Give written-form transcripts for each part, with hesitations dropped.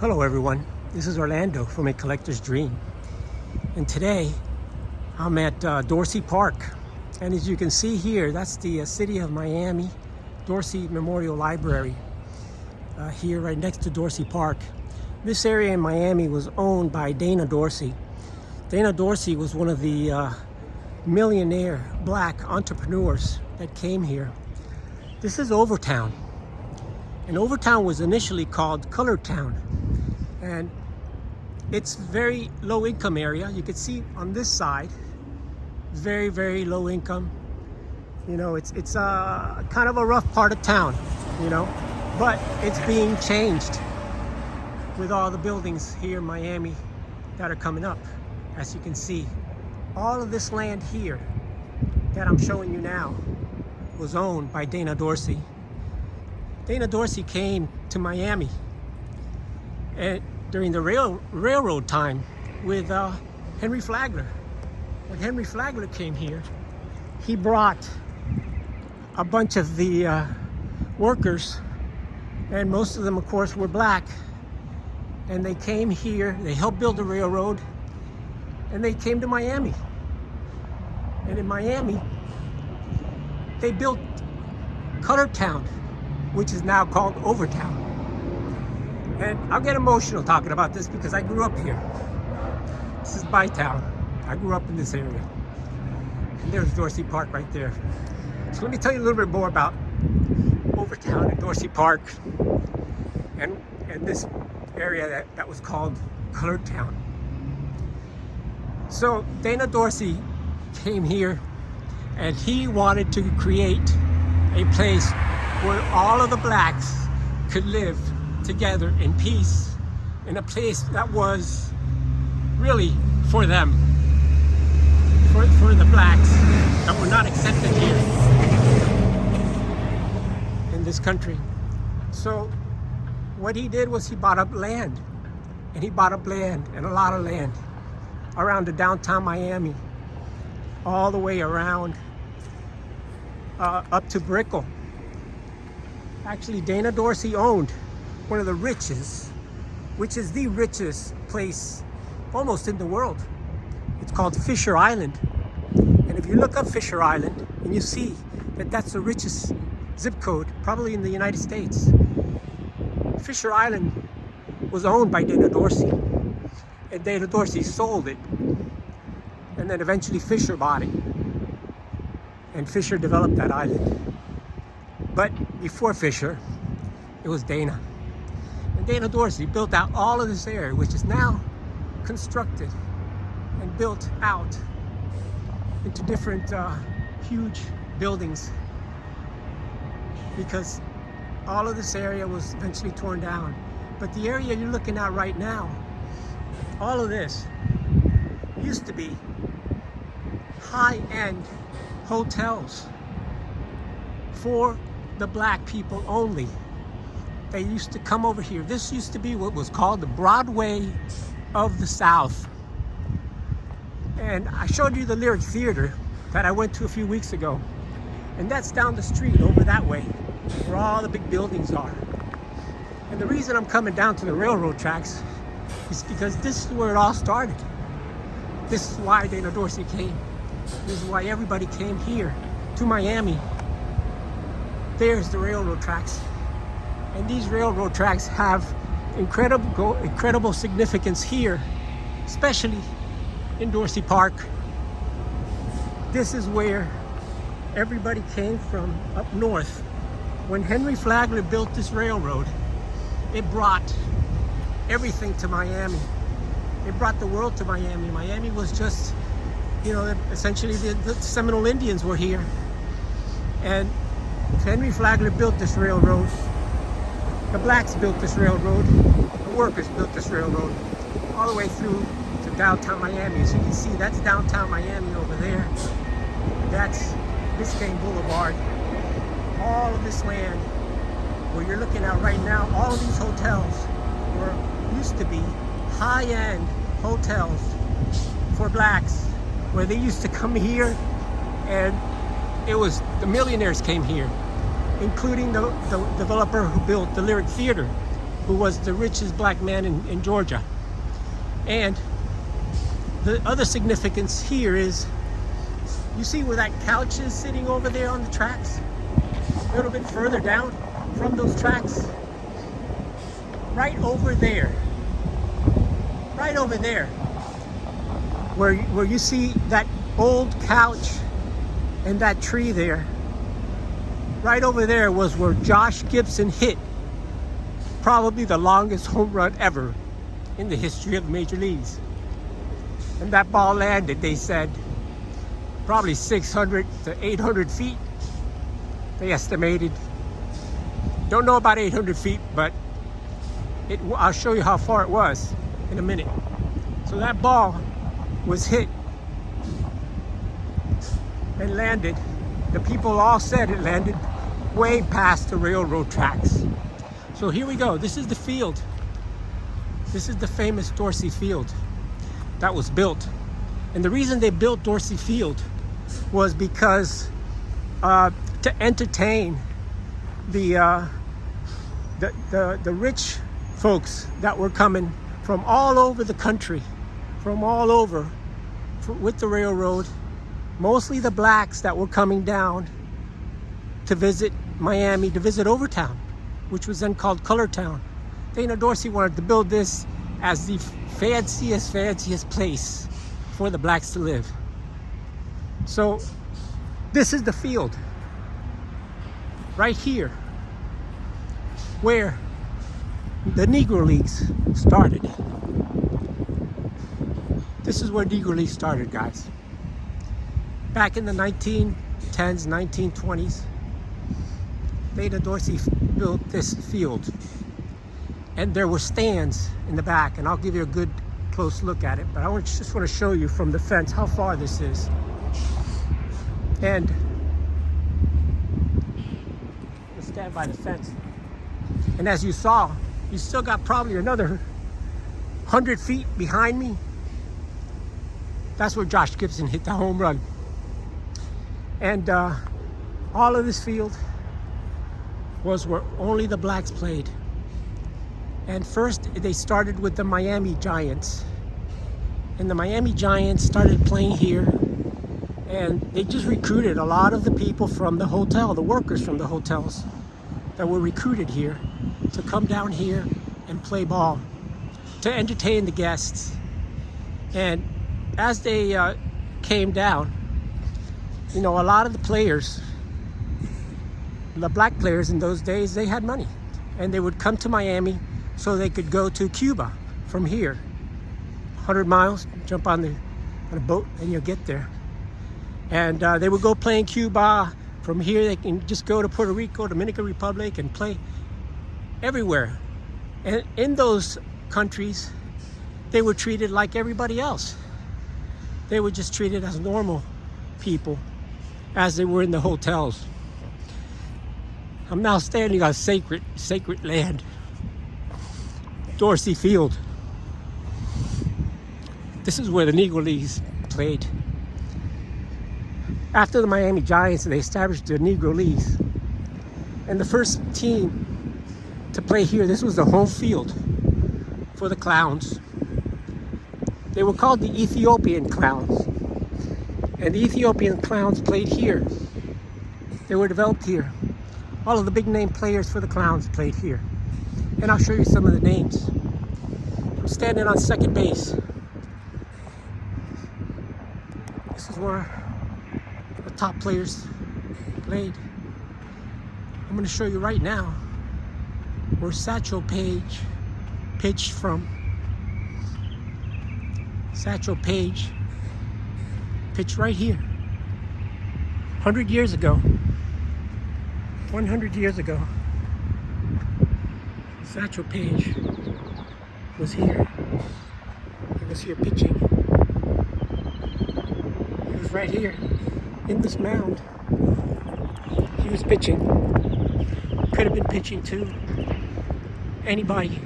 Hello everyone, this is Orlando from A Collector's Dream, and today I'm at Dorsey Park, and as you can see here, that's the city of Miami Dorsey Memorial Library here right next to Dorsey Park. This area in Miami was owned by Dana Dorsey. Dana Dorsey was one of the millionaire black entrepreneurs that came here. This is Overtown, and Overtown was initially called Colored Town. And it's very low income area. You can see on this side, very, very low income. You know, it's kind of a rough part of town, you know, but it's being changed with all the buildings here in Miami that are coming up. As you can see, all of this land here that I'm showing you now was owned by Dana Dorsey. Dana Dorsey came to Miami and during the railroad time with Henry Flagler. When Henry Flagler came here, he brought a bunch of the workers, and most of them, of course, were black. And they came here, they helped build the railroad, and they came to Miami. And in Miami, they built Colored Town, which is now called Overtown. And I'll get emotional talking about this because I grew up here. This is my town. I grew up in this area. And there's Dorsey Park right there. So let me tell you a little bit more about Overtown and Dorsey Park and this area that was called Colored Town. So Dana Dorsey came here and he wanted to create a place where all of the blacks could live together in peace, in a place that was really for them, for the blacks that were not accepted here in this country. So what he did was he bought up land, and he bought up land, and a lot of land, around the downtown Miami, all the way around up to Brickell. Actually, Dana Dorsey owned one of the richest, which is the richest place almost in the world. It's called Fisher Island. And if you look up Fisher Island, and you see that that's the richest zip code probably in the United States. Fisher Island was owned by Dana Dorsey, and Dana Dorsey sold it. And then eventually Fisher bought it, and Fisher developed that island. But before Fisher, it was Dana. Dana Dorsey built out all of this area, which is now constructed and built out into different huge buildings, because all of this area was eventually torn down. But the area you're looking at right now, all of this used to be high-end hotels for the black people only. They used to come over here. This used to be what was called the Broadway of the South. And I showed you the Lyric Theater that I went to a few weeks ago. And that's down the street over that way, where all the big buildings are. And the reason I'm coming down to the railroad tracks is because this is where it all started. This is why Dana Dorsey came. This is why everybody came here to Miami. There's the railroad tracks. And these railroad tracks have incredible significance here, especially in Dorsey Park. This is where everybody came from up north. When Henry Flagler built this railroad, it brought everything to Miami. It brought the world to Miami. Miami was just, you know, essentially the Seminole Indians were here. And Henry Flagler built this railroad. The blacks built this railroad, the workers built this railroad, all the way through to downtown Miami. As you can see, that's downtown Miami over there. That's Biscayne Boulevard. All of this land where you're looking at right now, all of these hotels used to be high-end hotels for blacks, where they used to come here, and it was the millionaires came here, including the developer who built the Lyric Theater. who was the richest black man in Georgia. And the other significance here is, you see where that couch is sitting over there on the tracks? A little bit further down from those tracks. Right over there. Right over there. Where you see that old couch and that tree there. Right over there was where Josh Gibson hit probably the longest home run ever in the history of the major leagues. And that ball landed, they said, probably 600 to 800 feet, they estimated. Don't know about 800 feet, but I'll show you how far it was in a minute. So that ball was hit and landed. The people all said it landed way past the railroad tracks. So here we go. This is the field. This is the famous Dorsey Field that was built. And the reason they built Dorsey Field was because to entertain the rich folks that were coming from all over the country, from all over with the railroad, mostly the blacks that were coming down to visit Miami, to visit Overtown, which was then called Color Town. Dana Dorsey wanted to build this as the fanciest place for the blacks to live. So this is the field right here where the Negro Leagues started. This is where Negro League started, guys. Back in the 1910s, 1920s, Dana Dorsey built this field. And there were stands in the back, and I'll give you a good close look at it, but I just want to show you from the fence how far this is. And let's stand by the fence. And as you saw, you still got probably another 100 feet behind me. That's where Josh Gibson hit the home run. And all of this field was where only the blacks played. And first they started with the Miami Giants. And the Miami Giants started playing here. And they just recruited a lot of the people from the hotel, the workers from the hotels that were recruited here to come down here and play ball, to entertain the guests. And as they came down, you know, a lot of the players, the black players in those days, they had money. And they would come to Miami so they could go to Cuba from here. 100 miles, jump on a boat and you'll get there. And they would go play in Cuba. From here they can just go to Puerto Rico, Dominican Republic, and play everywhere. And in those countries, they were treated like everybody else. They were just treated as normal people as they were in the hotels. I'm now standing on sacred land, Dorsey Field. This is where the Negro Leagues played. After the Miami Giants, they established the Negro Leagues. And the first team to play here, this was the home field for the Clowns. They were called the Ethiopian Clowns. And the Ethiopian Clowns played here. They were developed here. All of the big name players for the Clowns played here. And I'll show you some of the names. I'm standing on second base. This is where the top players played. I'm going to show you right now where Satchel Paige pitched from. Satchel Paige pitched right here. 100 years ago. 100 years ago. Satchel Paige was here. He was here pitching. He was right here in this mound. He was pitching. Could have been pitching to anybody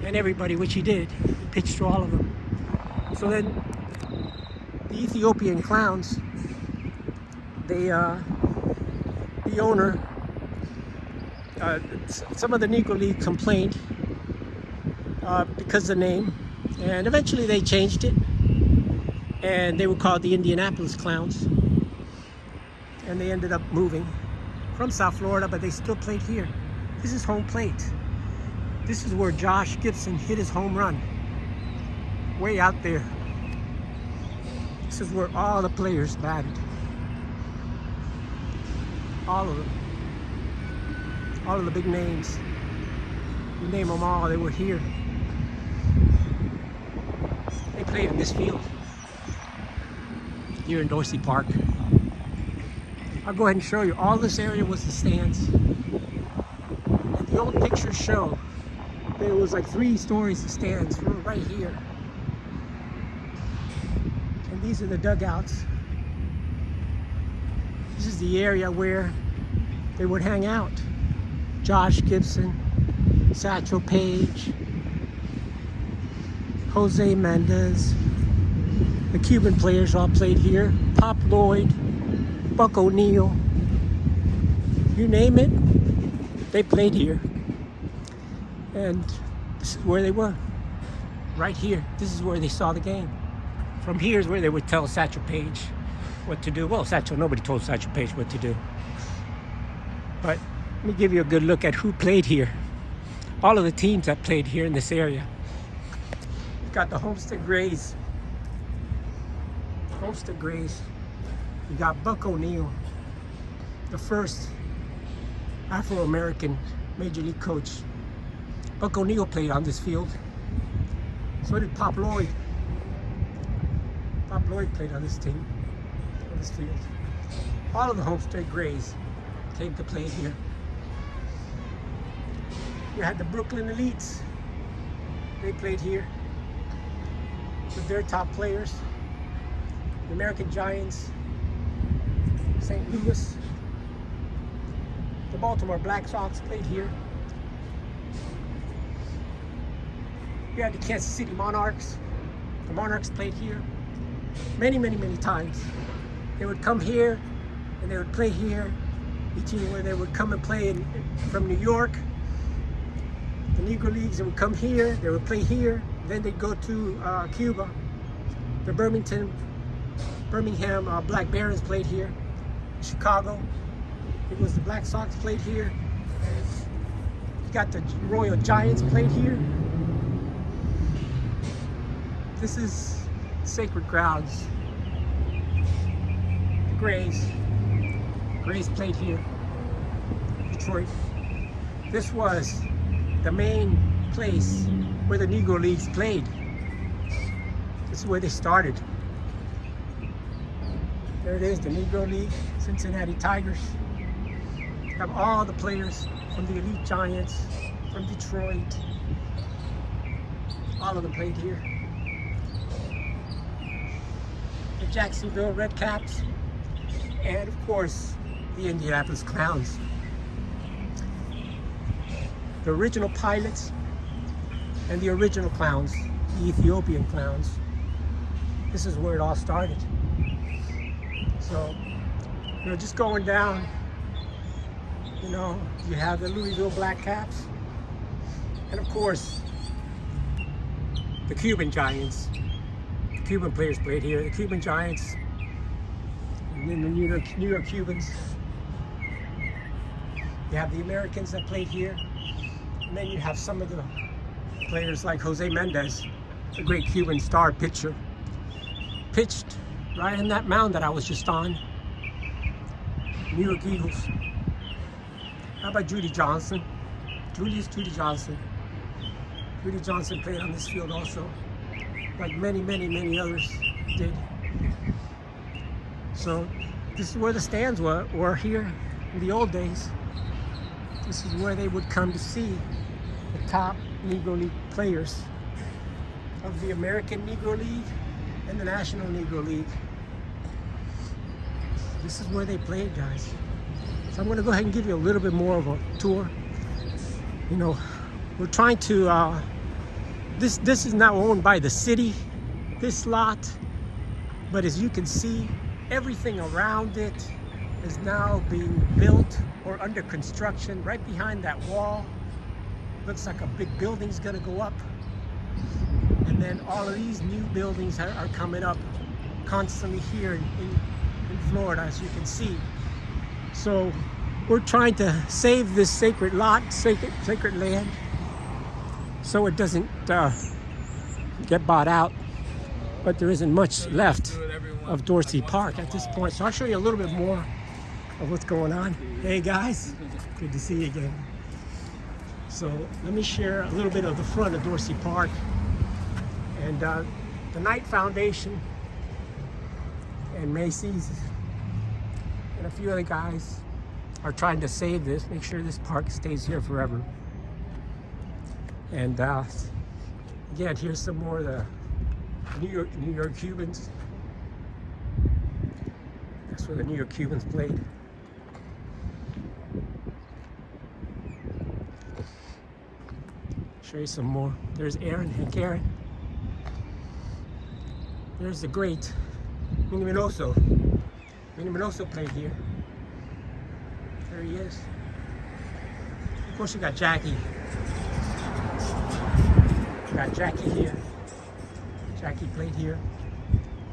and everybody, which he did. He pitched to all of them. So then the Ethiopian Clowns, the owner, some of the Negro League complained because of the name. And eventually they changed it. And they were called the Indianapolis Clowns. And they ended up moving from South Florida, but they still played here. This is home plate. This is where Josh Gibson hit his home run. Way out there. This is where all the players batted. All of them. All of the big names. You name them all, they were here. They played in this field. Here in Dorsey Park. I'll go ahead and show you. All this area was the stands. And the old pictures show there was like 3 stories of stands right here. And these are the dugouts. This is the area where they would hang out. Josh Gibson, Satchel Paige, Jose Mendez. The Cuban players all played here. Pop Lloyd, Buck O'Neil, you name it, they played here. And this is where they were, right here. This is where they saw the game. From here is where they would tell Satchel Paige what to do. Well, nobody told Satchel Paige what to do. But let me give you a good look at who played here. All of the teams that played here in this area. You've got the Homestead Grays. Homestead Grays. You got Buck O'Neil, the first Afro-American Major League coach. Buck O'Neil played on this field. So did Pop Lloyd. Pop Lloyd played on this team, on this field. All of the Homestead Grays came to play here. You had the Brooklyn Elites. They played here with their top players. The American Giants, St. Louis. The Baltimore Black Sox played here. You had the Kansas City Monarchs. The Monarchs played here many, many, many times. They would come here and they would play here. Between where they would come and play from New York. The Negro Leagues, they would come here, they would play here. Then they'd go to Cuba. The Birmingham Black Barons played here. Chicago, it was the Black Sox played here. You got the Royal Giants played here. This is sacred grounds. The Grays played here. Detroit. This was the main place where the Negro Leagues played. This is where they started. There it is, the Negro League, Cincinnati Tigers. Have all the players from the Elite Giants, from Detroit. All of them played here. The Jacksonville Red Caps, and of course, the Indianapolis Clowns. The original pilots and the original clowns, the Ethiopian clowns. This is where it all started. So, just going down, you have the Louisville Black Caps, and of course, the Cuban Giants. The Cuban players played here. The Cuban Giants, and then the New York Cubans. You have the Americans that played here. And then you have some of the players like Jose Mendez, the great Cuban star pitcher, pitched right in that mound that I was just on. New York Eagles. How about Judy Johnson? Judy Johnson. Judy Johnson played on this field also, like many, many, many others did. So this is where the stands were here in the old days. This is where they would come to see the top Negro League players of the American Negro League and the National Negro League. This is where they played, guys. So I'm going to go ahead and give you a little bit more of a tour. We're trying to, this is now owned by the city, this lot, but as you can see, everything around it is now being built or under construction. Right behind that wall, looks like a big building's gonna go up. And then all of these new buildings are coming up constantly here in Florida, as you can see. So we're trying to save this sacred lot, sacred land, so it doesn't get bought out. But there isn't much left of Dorsey Park at this point. So I'll show you a little bit more of what's going on. Hey guys, good to see you again. So let me share a little bit of the front of Dorsey Park. And the Knight Foundation and Macy's and a few other guys are trying to save this, make sure this park stays here forever. And again, here's some more of the New York Cubans. That's where the New York Cubans played. Show you some more. There's Aaron and Karen. There's the great Minnie Minoso. Minnie Minoso played here. There he is. Of course, you got Jackie. You got Jackie here. Jackie played here.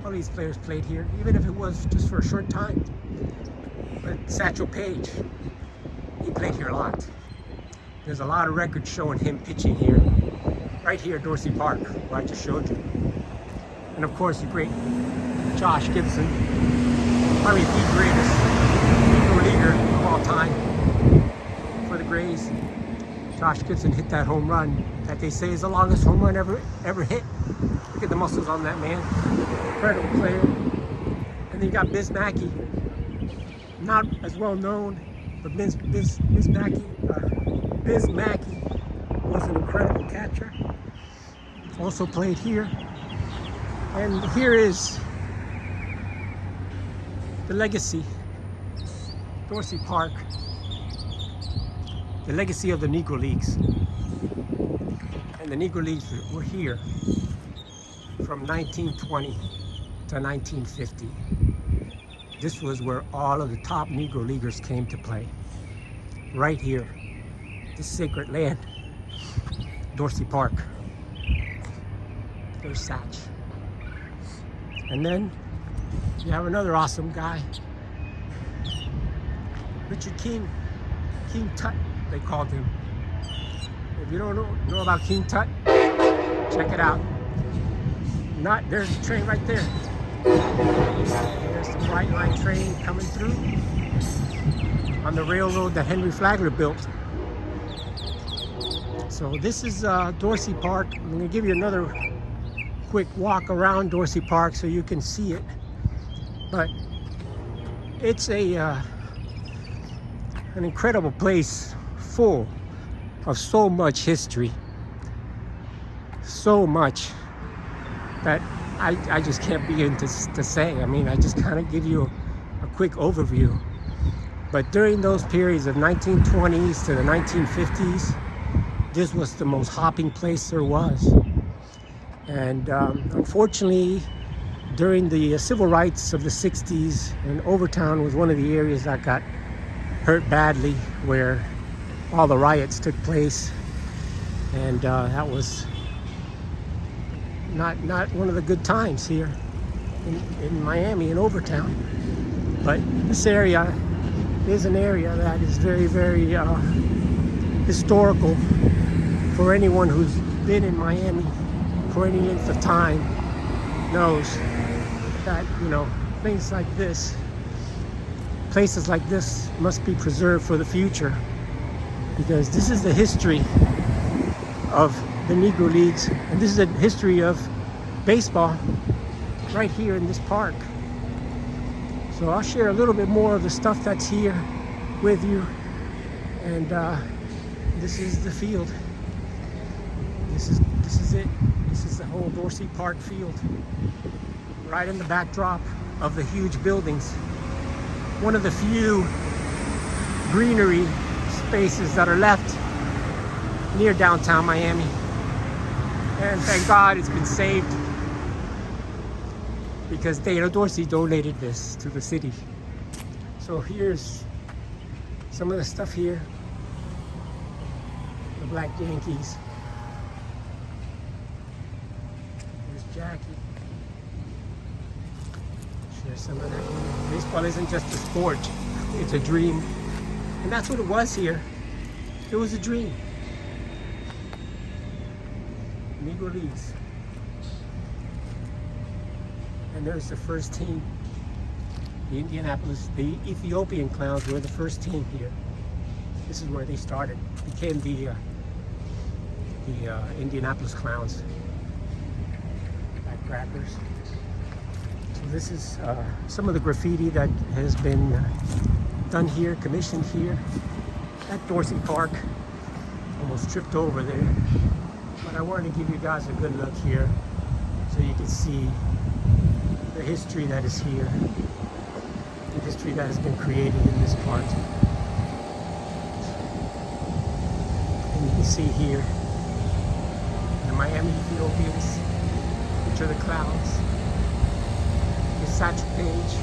All these players played here, even if it was just for a short time. But Satchel Paige, he played here a lot. There's a lot of records showing him pitching here, right here at Dorsey Park, where I just showed you. And of course, the great Josh Gibson, probably the greatest Negro leaguer of all time for the Grays. Josh Gibson hit that home run that they say is the longest home run ever hit. Look at the muscles on that man. Incredible player. And then you got Biz Mackey, not as well known, but Biz Mackey was an incredible catcher. Also played here. And here is the legacy, Dorsey Park, the legacy of the Negro Leagues. And the Negro Leagues were here from 1920 to 1950. This was where all of the top Negro Leaguers came to play. Right here, this sacred land, Dorsey Park. There's Satch. And then you have another awesome guy, Richard King, King Tut, they called him. If you don't know about King Tut, check it out. There's the train right there. There's the Bright Line train coming through on the railroad that Henry Flagler built. So this is Dorsey Park. I'm going to give you another quick walk around Dorsey Park so you can see it. But it's an incredible place full of so much history. So much that I just can't begin to say. I mean, I just kind of give you a quick overview. But during those periods of 1920s to the 1950s, this was the most hopping place there was. And unfortunately, during the civil rights of the 60s, and Overtown was one of the areas that got hurt badly, where all the riots took place. And that was not one of the good times here in Miami, in Overtown. But this area is an area that is very, very historical for anyone who's been in Miami for any length of time. Knows that, you know, things like this, places like this must be preserved for the future, because this is the history of the Negro Leagues, and this is the history of baseball right here in this park. So I'll share a little bit more of the stuff that's here with you. And this is the field. This is it. This is the whole Dorsey Park field, right in the backdrop of the huge buildings. One of the few greenery spaces that are left near downtown Miami. And thank God it's been saved, because Dana Dorsey donated this to the city. So here's some of the stuff here. The Black Yankees. Jackie. Share some of that. Baseball isn't just a sport, it's a dream. And that's what it was here. It was a dream. Negro Leagues. And there's the first team. The Indianapolis, the Ethiopian Clowns were the first team here. This is where they started. Became the Indianapolis Clowns. Backcrackers. So this is some of the graffiti that has been done here, commissioned here at Dorsey Park. Almost tripped over there. But I wanted to give you guys a good look here so you can see the history that is here. The history that has been created in this part. And you can see here the Miami Ethiopians, which are the Clowns. Here's Satchel Paige.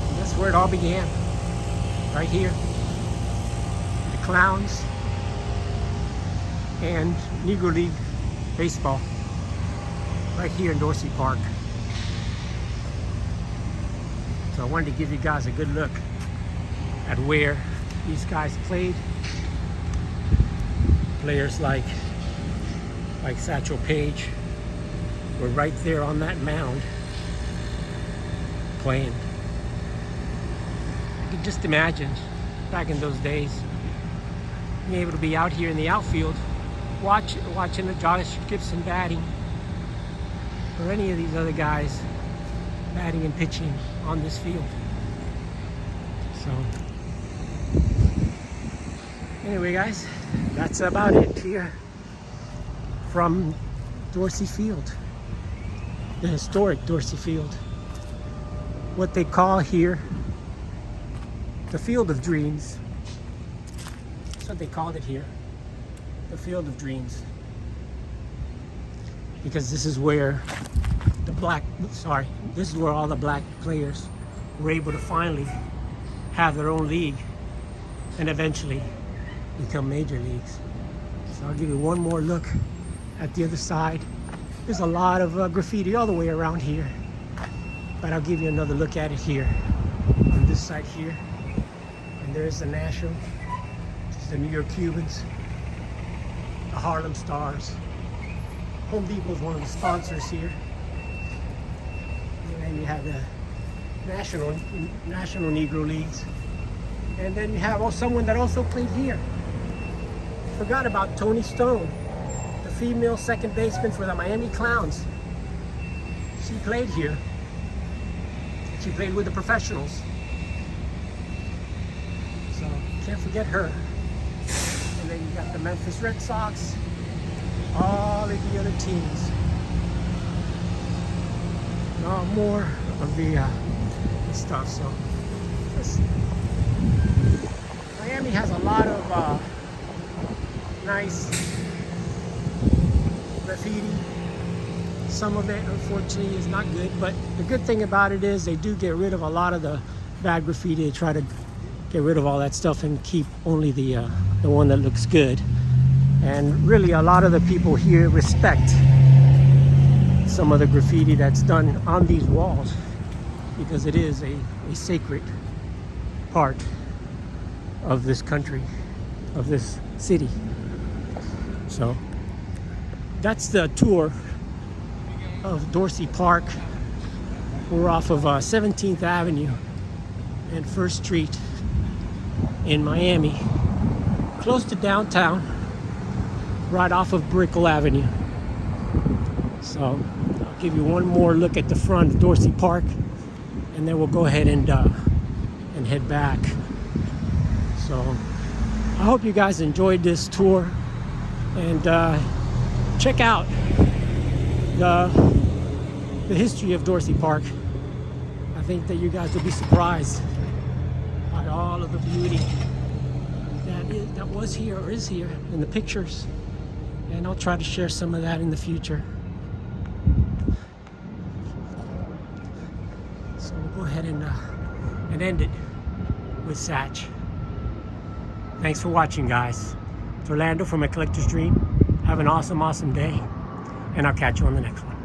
And that's where it all began. Right here. The Clowns and Negro League Baseball. Right here in Dorsey Park. So I wanted to give you guys a good look at where these guys played. Players like Satchel Paige were right there on that mound playing. You can just imagine back in those days being able to be out here in the outfield watching the Josh Gibson batting or any of these other guys batting and pitching on this field. So anyway guys, that's about it here from Dorsey Field, the historic Dorsey Field, what they call here the Field of Dreams. That's what they called it here, the Field of Dreams, because this is where this is where all the black players were able to finally have their own league and eventually become major leagues. So I'll give you one more look at the other side. There's a lot of graffiti all the way around here, but I'll give you another look at it here on this side here. And there's the National, which is the New York Cubans, the Harlem Stars. Home Depot is one of the sponsors here. And then you have the National Negro Leagues. And then you have someone that also played here. Forgot about Toni Stone, the female second baseman for the Miami Clowns. She played here. She played with the professionals. So can't forget her. And then you got the Memphis Red Sox, all of the other teams. No more of the stuff. So Miami has a lot of nice graffiti. Some of it unfortunately is not good, but the good thing about it is they do get rid of a lot of the bad graffiti. They try to get rid of all that stuff and keep only the one that looks good. And really a lot of the people here respect some of the graffiti that's done on these walls, because it is a sacred part of this country, of this city. So that's the tour of Dorsey Park. We're off of 17th Avenue and 1st Street in Miami, close to downtown, right off of Brickell Avenue. So I'll give you one more look at the front of Dorsey Park, and then we'll go ahead and head back. So I hope you guys enjoyed this tour, and check out the history of Dorsey Park. I think that you guys will be surprised by all of the beauty that was here or is here in the pictures, and I'll try to share some of that in the future. So we'll go ahead and end it with Satch. Thanks for watching, guys. It's Orlando from A Collector's Dream. Have an awesome day. and I'll catch you on the next one.